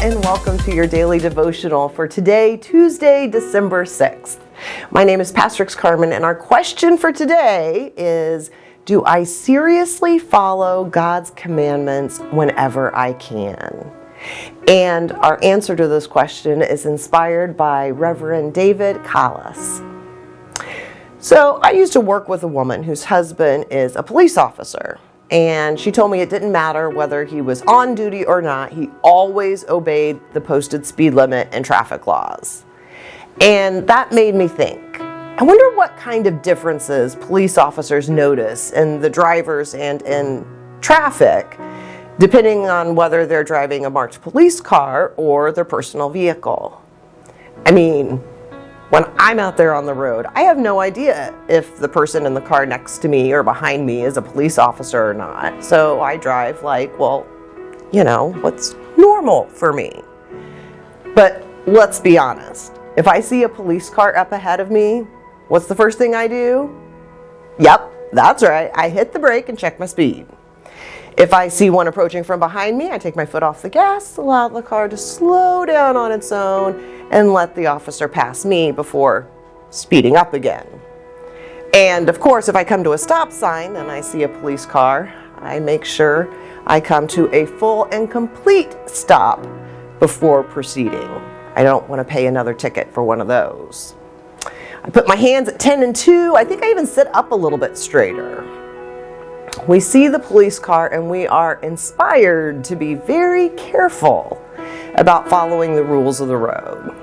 and welcome to your daily devotional for today, Tuesday, December 6th. My name is Pastor Carmen, and our question for today is, do I seriously follow God's commandments whenever I can? And our answer to this question is inspired by Reverend David Callis. So I used to work with a woman whose husband is a police officer. And she told me it didn't matter whether he was on duty or not, he always obeyed the posted speed limit and traffic laws. And that made me think, I wonder what kind of differences police officers notice in the drivers and in traffic, depending on whether they're driving a marked police car or their personal vehicle. I mean, when I'm out there on the road, I have no idea if the person in the car next to me or behind me is a police officer or not. So I drive like, well, what's normal for me? But let's be honest. If I see a police car up ahead of me, what's the first thing I do? Yep, that's right. I hit the brake and check my speed. If I see one approaching from behind me, I take my foot off the gas, allow the car to slow down on its own, and let the officer pass me before speeding up again. And of course, if I come to a stop sign and I see a police car, I make sure I come to a full and complete stop before proceeding. I don't want to pay another ticket for one of those. I put my hands at 10 and 2. I think I even sit up a little bit straighter. We see the police car and we are inspired to be very careful about following the rules of the road.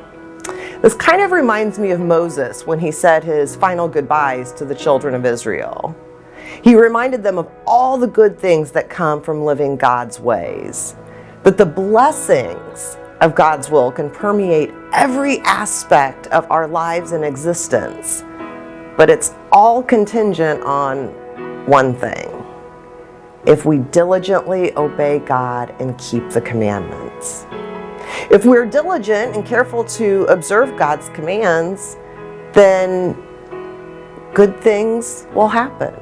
This kind of reminds me of Moses when he said his final goodbyes to the children of Israel. He reminded them of all the good things that come from living God's ways, that the blessings of God's will can permeate every aspect of our lives and existence, but it's all contingent on one thing: if we diligently obey God and keep the commandments. If we're diligent and careful to observe God's commands, then good things will happen.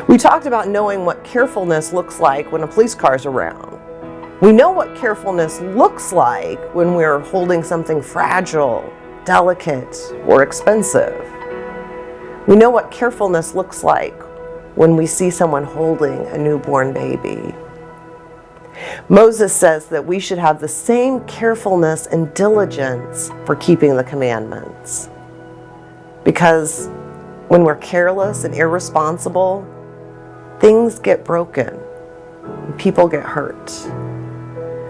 We talked about knowing what carefulness looks like when a police car's around. We know what carefulness looks like when we're holding something fragile, delicate, or expensive. We know what carefulness looks like when we see someone holding a newborn baby. Moses says that we should have the same carefulness and diligence for keeping the commandments. Because when we're careless and irresponsible, things get broken and people get hurt.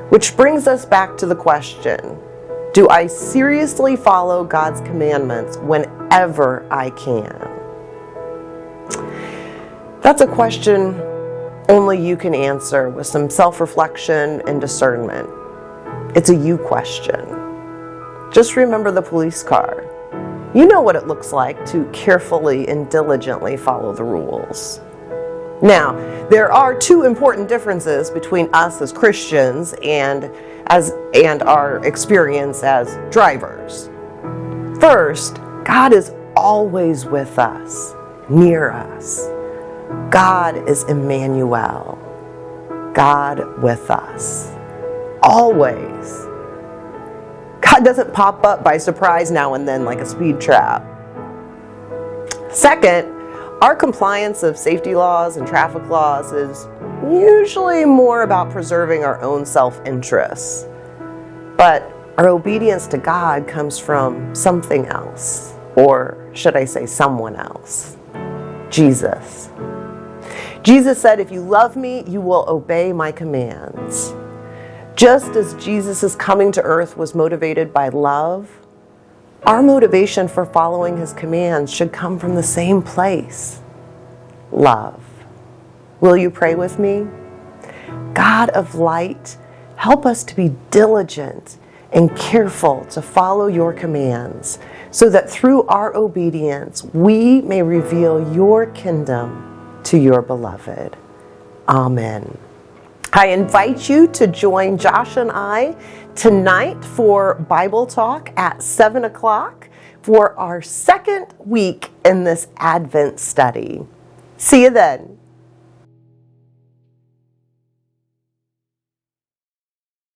Which brings us back to the question, do I seriously follow God's commandments whenever I can? That's a question only you can answer with some self-reflection and discernment. It's a you question. Just remember the police car. You know what it looks like to carefully and diligently follow the rules. Now, there are two important differences between us as Christians and our experience as drivers. First, God is always with us, near us. God is Emmanuel, God with us, always. God doesn't pop up by surprise now and then like a speed trap. Second, our compliance of safety laws and traffic laws is usually more about preserving our own self-interests. But our obedience to God comes from something else, or should I say someone else? Jesus. Jesus said, if you love me, you will obey my commands. Just as Jesus' coming to earth was motivated by love, our motivation for following his commands should come from the same place: love. Will you pray with me? God of light, help us to be diligent and careful to follow your commands, so that through our obedience, we may reveal your kingdom to your beloved. Amen. I invite you to join Josh and I tonight for Bible Talk at 7 o'clock for our second week in this Advent study. See you then.